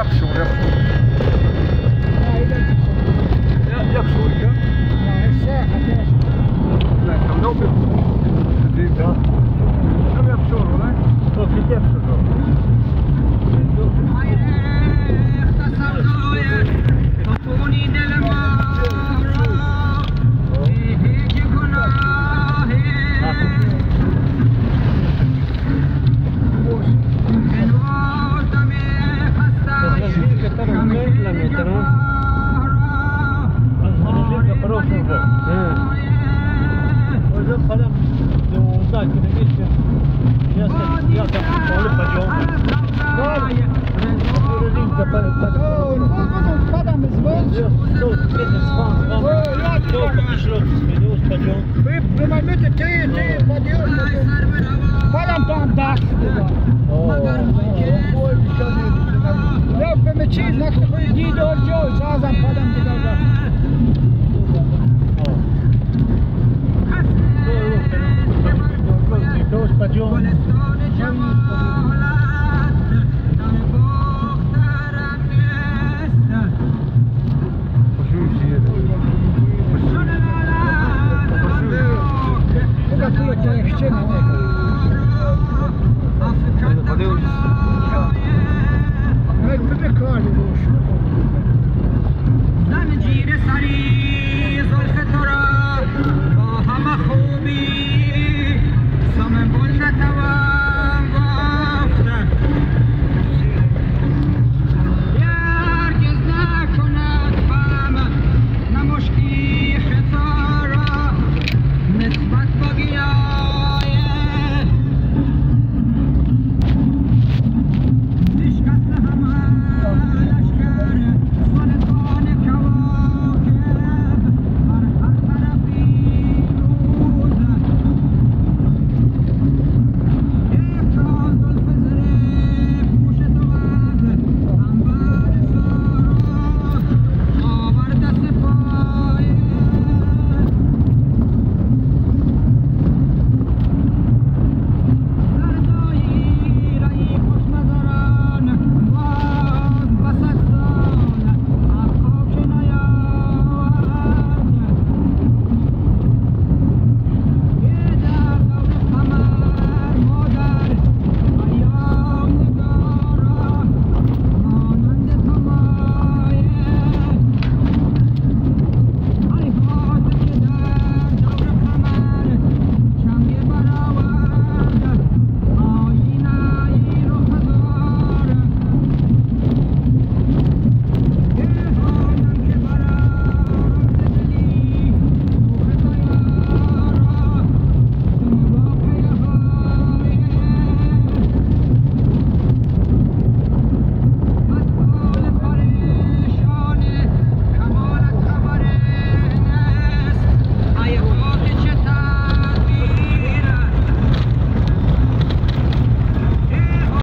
Yakşur. Yakşur ya. لا خلوه بالزيت ده كم يبشر ولا؟ كيف يبشر؟ خلم دوزده کیلومتر یا سال پنجاه. قدم زواج. بما متى تي بديون قدم تام داخل. لا بمشي ناخذ جديد والجوز لازم قدم تقدر. Dos pajon.